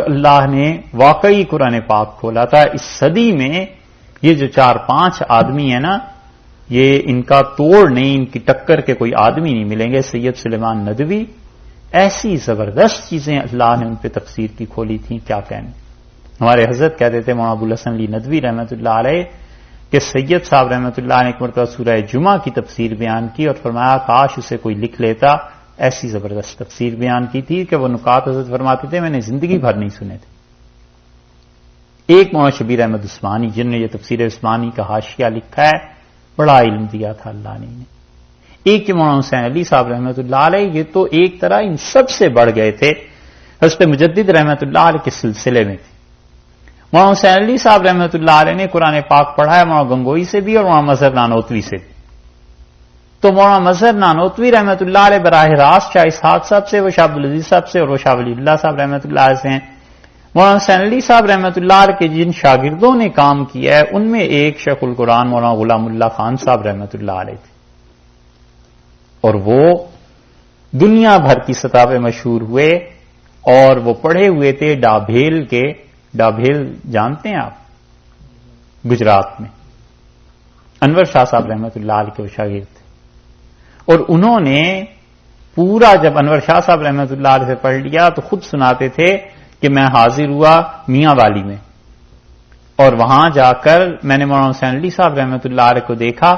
اللہ نے واقعی قرآن پاک کھولا تھا. اس صدی میں یہ جو 4-5 آدمی ہیں نا، یہ ان کا توڑ نہیں، ان کی ٹکر کے کوئی آدمی نہیں ملیں گے. سید سلیمان ندوی، ایسی زبردست چیزیں اللہ نے ان پہ تفسیر کی کھولی تھیں، کیا کہنے. ہمارے حضرت کہتے تھے مولانا ابوالحسن علی ندوی رحمۃ اللہ علیہ کہ سید صاحب رحمۃ اللہ نے ایک مرتبہ سورہ جمعہ کی تفسیر بیان کی اور فرمایا کاش اسے کوئی لکھ لیتا. ایسی زبردست تفسیر بیان کی تھی کہ وہ نکات حضرت فرماتے تھے میں نے زندگی بھر نہیں سنے تھے. ایک مولانا شبیر احمد عثمانی جن نے یہ تفسیر عثمانی کا حاشیہ لکھا ہے، بڑا علم دیا تھا اللہ نے انہیں. ایک مولانا حسین علی صاحب رحمۃ اللہ علیہ، یہ تو ایک طرح ان سب سے بڑھ گئے تھے، حضرت مجدد رحمۃ اللہ علیہ کے سلسلے میں تھے. مولانا حسین علی صاحب رحمۃ اللہ علیہ نے قرآن پاک پڑھا ہے مولانا گنگوئی سے بھی اور مولانا مظہر نانوتوی سے بھی. تو مولانا مظہر نانوتوی رحمۃ اللہ علیہ براہ راست شاہ اسحاق صاحب سے، وہ شاہ عبدالعزیز صاحب سے اور وہ شاہ ولی اللہ صاحب رحمۃ اللہ علیہ سے ہیں. مولانا حسین علی صاحب رحمۃ اللہ علیہ کے جن شاگردوں نے کام کیا ہے ان میں ایک شیخ القرآن مولانا غلام اللہ خان صاحب رحمۃ اللہ علیہ تھے، اور وہ دنیا بھر کی سطح پہ مشہور ہوئے. اور وہ پڑھے ہوئے تھے ڈابھیل کے، ڈابھیل جانتے ہیں آپ، گجرات میں انور شاہ صاحب رحمۃ اللہ علیہ کے وہ شاگرد تھے. اور انہوں نے پورا جب انور شاہ صاحب رحمۃ اللہ علیہ سے پڑھ لیا تو خود سناتے تھے کہ میں حاضر ہوا میاں والی میں، اور وہاں جا کر میں نے مولانا حسین علی صاحب رحمۃ اللہ علیہ کو دیکھا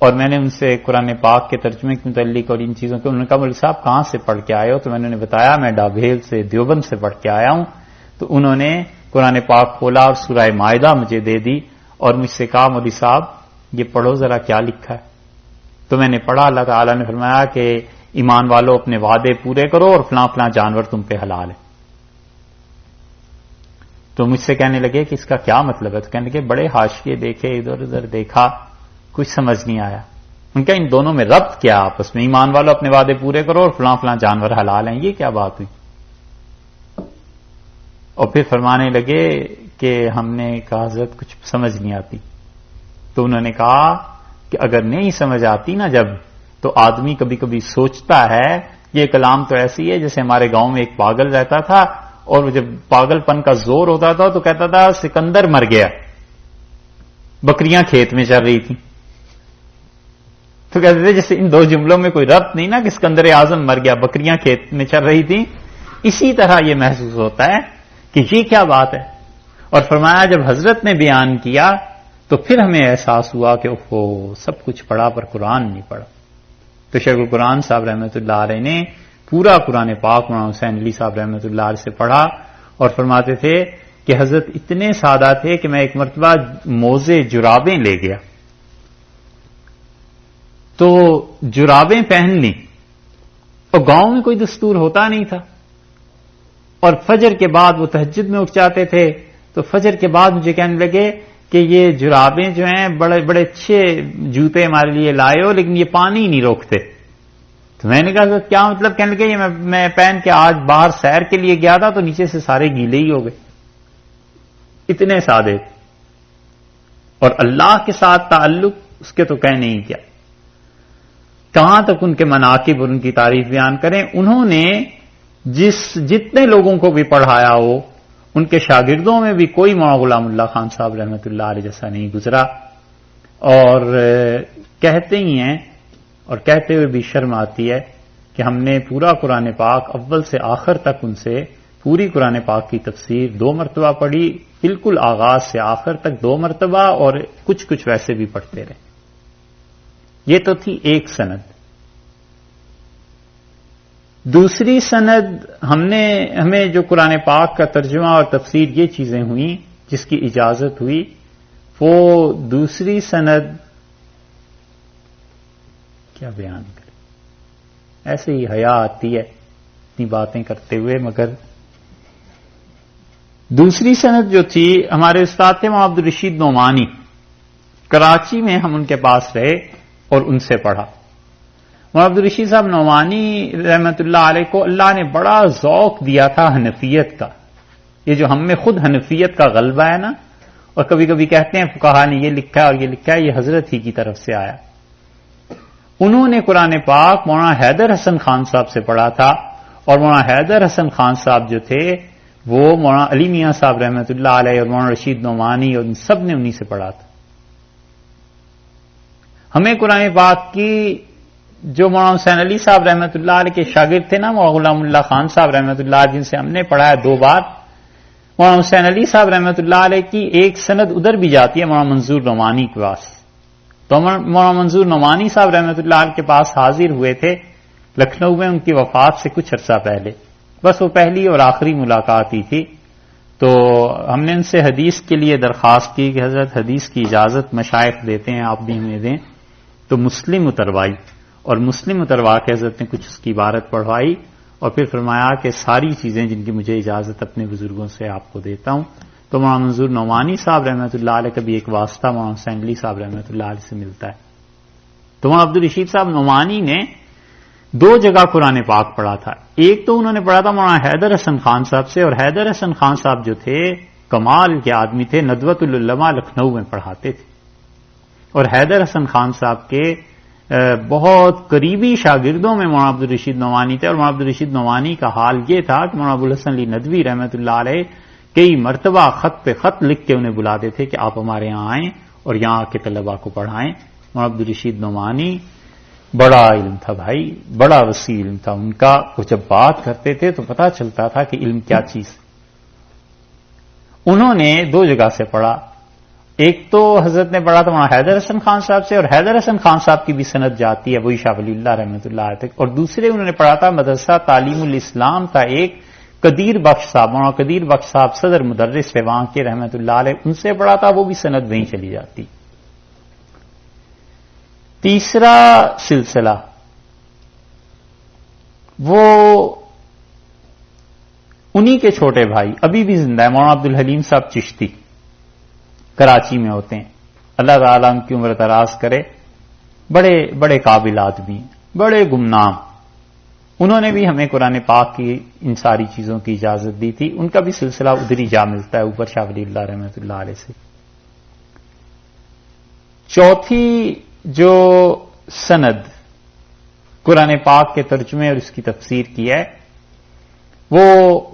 اور میں نے ان سے قرآن پاک کے ترجمے کے متعلق اور ان چیزوں کے، انہوں نے کہا مولوی صاحب کہاں سے پڑھ کے آئے ہو؟ تو میں نے انہیں بتایا میں ڈابھیل سے دیوبند سے پڑھ کے آیا ہوں. تو انہوں نے قرآن پاک کھولا اور سورہ مائدہ مجھے دے دی اور مجھ سے کہا مولوی صاحب یہ پڑھو ذرا کیا لکھا ہے. تو میں نے پڑھا، اللہ تعالیٰ نے فرمایا کہ ایمان والو اپنے وعدے پورے کرو اور فلاں فلاں جانور تم پہ حلال ہے. تو مجھ سے کہنے لگے کہ اس کا کیا مطلب ہے؟ تو کہنے لگے بڑے حاشیے دیکھے، ادھر ادھر دیکھا، کچھ سمجھ نہیں آیا. ان کا ان دونوں میں ربط کیا آپس میں؟ ایمان والو اپنے وعدے پورے کرو اور فلاں فلاں جانور حلال ہیں، یہ کیا بات ہوئی؟ اور پھر فرمانے لگے کہ ہم نے کہا حضرت کچھ سمجھ نہیں آتی. تو انہوں نے کہا کہ اگر نہیں سمجھ آتی نا جب، تو آدمی کبھی کبھی سوچتا ہے، یہ کلام تو ایسی ہے جیسے ہمارے گاؤں میں ایک پاگل رہتا تھا اور جب پاگل پن کا زور ہوتا تھا تو کہتا تھا سکندر مر گیا، بکریاں کھیت میں چل رہی تھیں. تو کہتے تھے جیسے ان دو جملوں میں کوئی ربط نہیں نا کہ سکندر اعظم مر گیا، بکریاں کھیت میں چل رہی تھیں. اسی طرح یہ محسوس ہوتا ہے کہ یہ کیا بات ہے. اور فرمایا جب حضرت نے بیان کیا تو پھر ہمیں احساس ہوا کہ اوہو سب کچھ پڑھا پر قرآن نہیں پڑھا. تو شیخ القرآن صاحب رحمۃ اللہ علیہ نے پورا قرآن پاک مولانا حسین علی صاحب رحمۃ اللہ علیہ سے پڑھا اور فرماتے تھے کہ حضرت اتنے سادہ تھے کہ میں ایک مرتبہ موزے جرابیں لے گیا تو جرابیں پہن لی، اور گاؤں میں کوئی دستور ہوتا نہیں تھا. اور فجر کے بعد وہ تہجد میں اٹھ جاتے تھے تو فجر کے بعد مجھے کہنے لگے کہ یہ جرابیں جو ہیں بڑے بڑے اچھے جوتے ہمارے لیے لائے ہو لیکن یہ پانی نہیں روکتے. تو میں نے کہا کیا مطلب؟ کہنے لگے یہ میں پہن کے آج باہر سیر کے لیے گیا تھا تو نیچے سے سارے گیلے ہی ہو گئے. اتنے سادے. اور اللہ کے ساتھ تعلق اس کے تو کہہ نہیں کیا، کہاں تک ان کے مناقب اور ان کی تعریف بیان کریں. انہوں نے جتنے لوگوں کو بھی پڑھایا ہو ان کے شاگردوں میں بھی کوئی مولانا غلام اللہ خان صاحب رحمۃ اللہ علیہ جیسا نہیں گزرا. اور کہتے ہی ہیں اور کہتے ہوئے بھی شرم آتی ہے کہ ہم نے پورا قرآن پاک اول سے آخر تک ان سے پوری قرآن پاک کی تفسیر 2 مرتبہ پڑھی، بالکل آغاز سے آخر تک 2 مرتبہ، اور کچھ ویسے بھی پڑھتے رہے. یہ تو تھی ایک سند. دوسری سند ہمیں جو قرآن پاک کا ترجمہ اور تفسیر یہ چیزیں ہوئیں جس کی اجازت ہوئی، وہ دوسری سند کیا بیان کرے، ایسے ہی حیا آتی ہے اتنی باتیں کرتے ہوئے. مگر دوسری سند جو تھی ہمارے استاد تھے مولانا عبدالرشید نعمانی، کراچی میں ہم ان کے پاس رہے اور ان سے پڑھا. مولانا عبدالرشید صاحب نعمانی رحمۃ اللہ علیہ کو اللہ نے بڑا ذوق دیا تھا حنفیت کا. یہ جو ہم میں خود حنفیت کا غلبہ ہے نا، اور کبھی کبھی کہتے ہیں فقہا نے یہ لکھا اور یہ لکھا ہے، یہ حضرت ہی کی طرف سے آیا. انہوں نے قرآن پاک مولانا حیدر حسن خان صاحب سے پڑھا تھا، اور مولانا حیدر حسن خان صاحب جو تھے وہ مولانا علی میاں صاحب رحمۃ اللہ علیہ اور مولانا رشید نعمانی اور ان سب نے انہی سے پڑھا تھا. ہمیں قرآن پاک کی جو مولانا حسین علی صاحب رحمۃ اللہ علیہ کے شاگرد تھے نا، مولانا غلام اللہ خان صاحب رحمۃ اللہ علیہ، جن سے ہم نے پڑھا ہے 2 بار، مولانا حسین علی صاحب رحمۃ اللہ علیہ کی ایک سند ادھر بھی جاتی ہے مولانا منظور نعمانی کے پاس. تو مولانا منظور نعمانی صاحب رحمۃ اللہ علیہ کے پاس حاضر ہوئے تھے لکھنؤ میں ان کی وفات سے کچھ عرصہ پہلے، بس وہ پہلی اور آخری ملاقات ہی تھی. تو ہم نے ان سے حدیث کے لیے درخواست کی کہ حضرت حدیث کی اجازت مشائخ دیتے ہیں، آپ بھی ہمیں دیں. تو مسلم اتروائی اور مسلم اتروا کے حضرت نے کچھ اس کی عبارت پڑھوائی اور پھر فرمایا کہ ساری چیزیں جن کی مجھے اجازت اپنے بزرگوں سے آپ کو دیتا ہوں. تو مولانا منظور نعمانی صاحب رحمۃ اللہ علیہ کا بھی ایک واسطہ مولانا حسین علی صاحب رحمۃ اللہ علیہ سے ملتا ہے. تو مولانا عبدالرشید صاحب نعمانی نے 2 جگہ قرآن پاک پڑھا تھا. ایک تو انہوں نے پڑھا تھا مولانا حیدر حسن خان صاحب سے، اور حیدر حسن خان صاحب جو تھے کمال کے آدمی تھے، ندوۃ العلماء لکھنؤ میں پڑھاتے تھے. اور حیدر حسن خان صاحب کے بہت قریبی شاگردوں میں مولانا عبدالرشید نعمانی تھے. اور مولانا عبدالرشید نعمانی کا حال یہ تھا کہ مولانا ابوالحسن علی ندوی رحمۃ اللہ علیہ کئی مرتبہ خط پہ خط لکھ کے انہیں بلاتے تھے کہ آپ ہمارے یہاں آئیں اور یہاں کے طلباء کو پڑھائیں. مولانا عبدالرشید نعمانی بڑا علم تھا بھائی، بڑا وسیع علم تھا ان کا. وہ جب بات کرتے تھے تو پتا چلتا تھا کہ علم کیا چیز. انہوں نے 2 جگہ سے پڑھا. ایک تو حضرت نے پڑھا تھا مولانا حیدر حسن خان صاحب سے، اور حیدر حسن خان صاحب کی بھی سند جاتی ہے وہی شاہ ولی اللہ رحمۃ اللہ علیہ تک. اور دوسرے انہوں نے پڑھا تھا مدرسہ تعلیم الاسلام کا ایک قدیر بخش صاحب، مولانا قدیر بخش صاحب صدر مدرس تھے وہاں کے رحمۃ اللہ علیہ، ان سے پڑھا تھا، وہ بھی سند وہیں چلی جاتی. تیسرا سلسلہ وہ انہی کے چھوٹے بھائی ابھی بھی زندہ ہے، مولانا عبدالحلیم صاحب چشتی، کراچی میں ہوتے ہیں. اللہ تعالیٰ ان کی عمر دراز کرے. بڑے بڑے قابل آدمی، بڑے گمنام. انہوں نے بھی ہمیں قرآن پاک کی ان ساری چیزوں کی اجازت دی تھی. ان کا بھی سلسلہ ادھر ہی جا ملتا ہے اوپر شاہ ولی اللہ رحمۃ اللہ علیہ سے. چوتھی جو سند قرآن پاک کے ترجمے اور اس کی تفسیر کی ہے وہ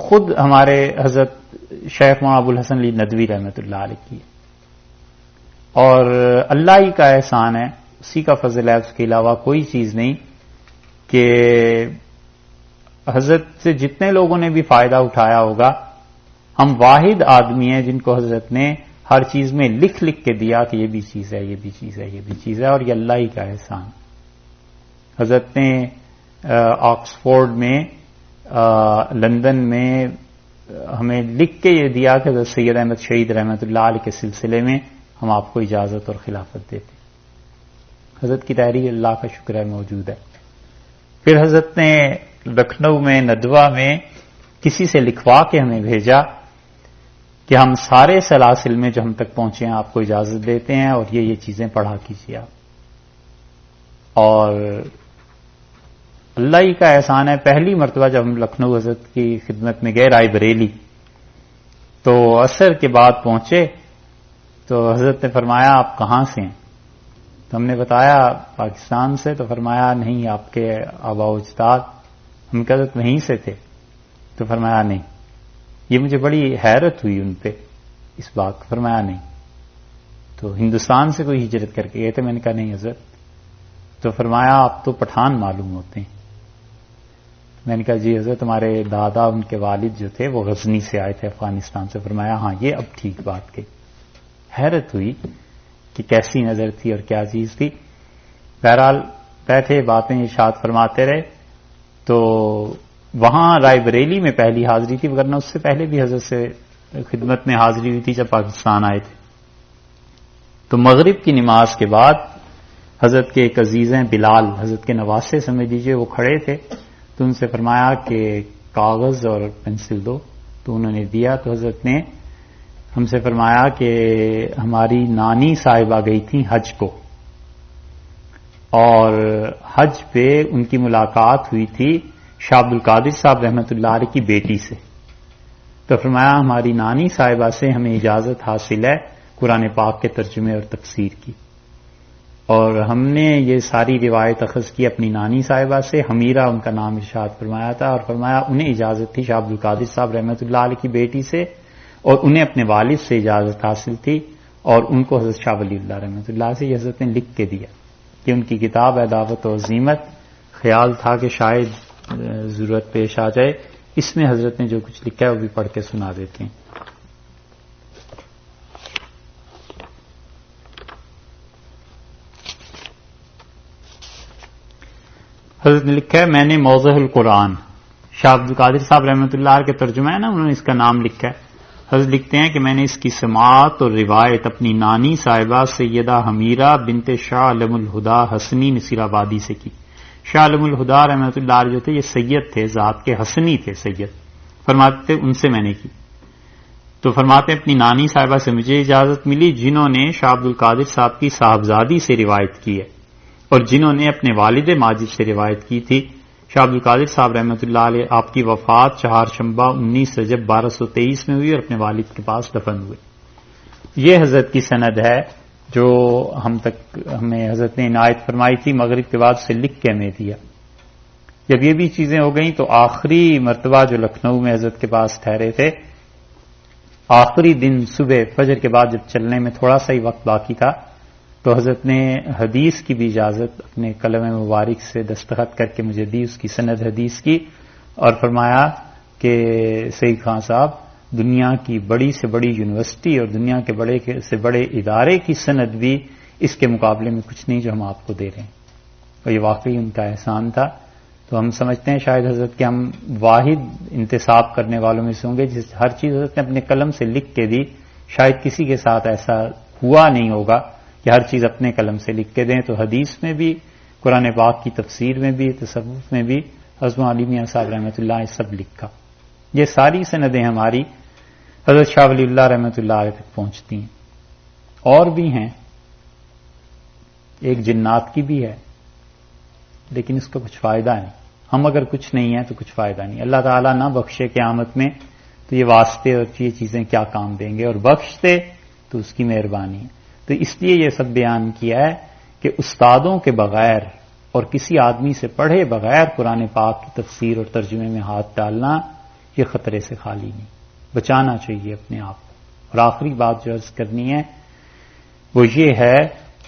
خود ہمارے حضرت شیخ مولانا ابوالحسن علی ندوی رحمۃ اللہ علیہ کی. اور اللہ ہی کا احسان ہے، اسی کا فضل ہے، اس کے علاوہ کوئی چیز نہیں کہ حضرت سے جتنے لوگوں نے بھی فائدہ اٹھایا ہوگا، ہم واحد آدمی ہیں جن کو حضرت نے ہر چیز میں لکھ لکھ کے دیا کہ یہ بھی چیز ہے، یہ بھی چیز ہے، یہ بھی چیز ہے. اور یہ اللہ ہی کا احسان. حضرت نے آکسفورڈ میں، لندن میں ہمیں لکھ کے یہ دیا کہ حضرت سید احمد شہید رحمۃ اللہ علیہ کے سلسلے میں ہم آپ کو اجازت اور خلافت دیتے. حضرت کی تحریر اللہ کا شکر ہے موجود ہے. پھر حضرت نے لکھنؤ میں ندوہ میں کسی سے لکھوا کے ہمیں بھیجا کہ ہم سارے سلاسل میں جو ہم تک پہنچے ہیں آپ کو اجازت دیتے ہیں اور یہ چیزیں پڑھا کیجیے آپ. اور اللہ ہی کا احسان ہے، پہلی مرتبہ جب ہم لکھنؤ حضرت کی خدمت میں گئے رائے بریلی، تو عصر کے بعد پہنچے تو حضرت نے فرمایا آپ کہاں سے ہیں؟ تو ہم نے بتایا پاکستان سے. تو فرمایا نہیں آپ کے آباء و اجداد. ہم کہ حضرت وہیں سے تھے. تو فرمایا نہیں. یہ مجھے بڑی حیرت ہوئی ان پہ اس بات کو. فرمایا نہیں. تو ہندوستان سے کوئی ہجرت کر کے گئے تھے؟ میں نے کہا نہیں حضرت. تو فرمایا آپ تو پٹھان معلوم ہوتے ہیں. میں نے کہا جی حضرت ہمارے دادا ان کے والد جو تھے وہ غزنی سے آئے تھے افغانستان سے. فرمایا ہاں یہ اب ٹھیک بات کہی. حیرت ہوئی کہ کیسی نظر تھی اور کیا چیز تھی. بہرحال بیٹھے باتیں ارشاد فرماتے رہے. تو وہاں رائے بریلی میں پہلی حاضری تھی، ورنہ اس سے پہلے بھی حضرت سے خدمت میں حاضری ہوئی تھی جب پاکستان آئے تھے. تو مغرب کی نماز کے بعد حضرت کے ایک عزیز ہیں بلال، حضرت کے نواسے سمجھ لیجیے، وہ کھڑے تھے. تو ان سے فرمایا کہ کاغذ اور پینسل دو. تو انہوں نے دیا. تو حضرت نے ہم سے فرمایا کہ ہماری نانی صاحبہ گئی تھیں حج کو، اور حج پہ ان کی ملاقات ہوئی تھی شاہ عبد القادر صاحب رحمۃ اللہ علیہ کی بیٹی سے. تو فرمایا ہماری نانی صاحبہ سے ہمیں اجازت حاصل ہے قرآن پاک کے ترجمے اور تفسیر کی. اور ہم نے یہ ساری روایت اخذ کی اپنی نانی صاحبہ سے. حمیرہ ان کا نام ارشاد فرمایا تھا، اور فرمایا انہیں اجازت تھی شاہ عبدالقادر صاحب رحمۃ اللہ علیہ کی بیٹی سے، اور انہیں اپنے والد سے اجازت حاصل تھی، اور ان کو حضرت شاہ ولی اللہ رحمۃ اللہ سے یہ حضرت نے لکھ کے دیا کہ ان کی کتاب ہے دعوت و عزیمت. خیال تھا کہ شاید ضرورت پیش آ جائے. اس میں حضرت نے جو کچھ لکھا ہے وہ بھی پڑھ کے سنا دیتے ہیں. حضرت نے لکھا ہے میں نے موضع القرآن، شاہ عبدالقادر صاحب رحمۃ اللہ کے ترجمہ ہے نا، انہوں نے اس کا نام لکھا ہے. حضرت لکھتے ہیں کہ میں نے اس کی سماعت اور روایت اپنی نانی صاحبہ سیدہ حمیرہ بنت شاہ علم الہدا حسنی نصیر آبادی سے کی. شاہ علم الہدا رحمۃ اللہ علیہ جو تھے یہ سید تھے، ذات کے حسنی تھے سید. فرماتے تھے ان سے میں نے کی. تو فرماتے ہیں اپنی نانی صاحبہ سے مجھے اجازت ملی جنہوں نے شاہ عبدالقادر صاحب کی صاحبزادی سے روایت کی ہے، اور جنہوں نے اپنے والد ماجد سے روایت کی تھی. شاہ عبدالقادر صاحب رحمۃ اللہ علیہ آپ کی وفات 4 شنبہ 19 رجب 1223 میں ہوئی اور اپنے والد کے پاس دفن ہوئے. یہ حضرت کی سند ہے جو ہمیں حضرت نے عنایت فرمائی تھی، مغرب کے بعد سے لکھ کے ہمیں دیا. جب یہ بھی چیزیں ہو گئیں تو آخری مرتبہ جو لکھنؤ میں حضرت کے پاس ٹھہرے تھے، آخری دن صبح فجر کے بعد جب چلنے میں تھوڑا سا ہی وقت باقی تھا، تو حضرت نے حدیث کی بھی اجازت اپنے قلم مبارک سے دستخط کر کے مجھے دی، اس کی سند حدیث کی، اور فرمایا کہ سید خان صاحب دنیا کی بڑی سے بڑی یونیورسٹی اور دنیا کے بڑے سے بڑے ادارے کی سند بھی اس کے مقابلے میں کچھ نہیں جو ہم آپ کو دے رہے ہیں. اور یہ واقعی ان کا احسان تھا. تو ہم سمجھتے ہیں شاید حضرت کے ہم واحد انتصاب کرنے والوں میں سے ہوں گے جس ہر چیز حضرت نے اپنے قلم سے لکھ کے دی. شاید کسی کے ساتھ ایسا ہوا نہیں ہوگا کہ ہر چیز اپنے قلم سے لکھ کے دیں. تو حدیث میں بھی، قرآن پاک کی تفسیر میں بھی، تصوف میں بھی حضرت علی میاں صاحب رحمۃ اللہ نے سب لکھا. یہ ساری سندیں ہماری حضرت شاہ ولی اللہ رحمۃ اللہ علیہ تک پہنچتی ہیں. اور بھی ہیں، ایک جنات کی بھی ہے، لیکن اس کا کچھ فائدہ نہیں. ہم اگر کچھ نہیں ہیں تو کچھ فائدہ نہیں. اللہ تعالیٰ نہ بخشے قیامت میں تو یہ واسطے اور یہ چیزیں کیا کام دیں گے، اور بخش دے تو اس کی مہربانی ہے. تو اس لیے یہ سب بیان کیا ہے کہ استادوں کے بغیر اور کسی آدمی سے پڑھے بغیر قرآن پاک کی تفسیر اور ترجمے میں ہاتھ ڈالنا یہ خطرے سے خالی نہیں. بچانا چاہیے اپنے آپ کو. اور آخری بات جو عرض کرنی ہے وہ یہ ہے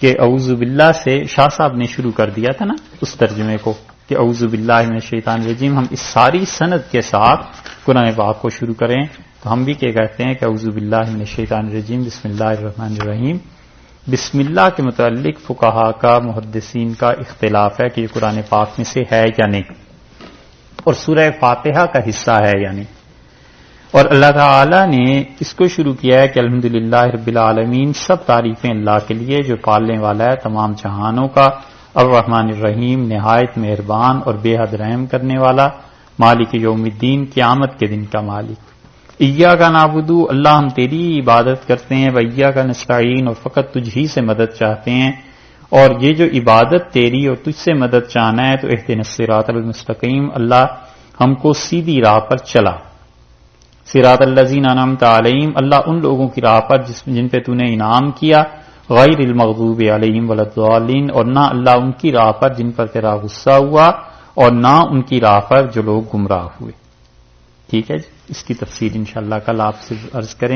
کہ اعوذ باللہ سے شاہ صاحب نے شروع کر دیا تھا نا اس ترجمے کو کہ اعوذ باللہ من الشیطان الرجیم. ہم اس ساری سند کے ساتھ قرآن پاک کو شروع کریں تو ہم بھی کیا کہتے ہیں کہ اعوذ باللہ من الشیطان الرجیم بسم اللہ الرحمن الرحیم. بسم اللہ کے متعلق فقہا کا، محدثین کا اختلاف ہے کہ یہ قرآن پاک میں سے ہے یا نہیں، اور سورہ فاتحہ کا حصہ ہے یا نہیں. اور اللہ تعالی نے اس کو شروع کیا ہے کہ الحمدللہ رب العالمین، سب تعریفیں اللہ کے لیے جو پالنے والا ہے تمام جہانوں کا، الرحمن الرحیم نہایت مہربان اور بے حد رحم کرنے والا، مالک یوم الدین قیامت کے دن کا مالک. ایاک نعبد، اللہ ہم تیری عبادت کرتے ہیں، و ایاک نستعین، اور فقط تجھ ہی سے مدد چاہتے ہیں. اور یہ جو عبادت تیری اور تجھ سے مدد چاہنا ہے تو اہدنا الصراط المستقیم، اللہ ہم کو سیدھی راہ پر چلا. صراط الذین انعمت علیہم، اللہ ان لوگوں کی راہ پر جن پہ تو نے انعام کیا، غیر المغضوب علیہم ولا الضالین، اور نہ اللہ ان کی راہ پر جن پر تیرا غصہ ہوا، اور نہ ان کی راہ پر جو لوگ گمراہ ہوئے. ٹھیک ہے جی، اس کی تفسیر انشاءاللہ کل آپ سے عرض کریں.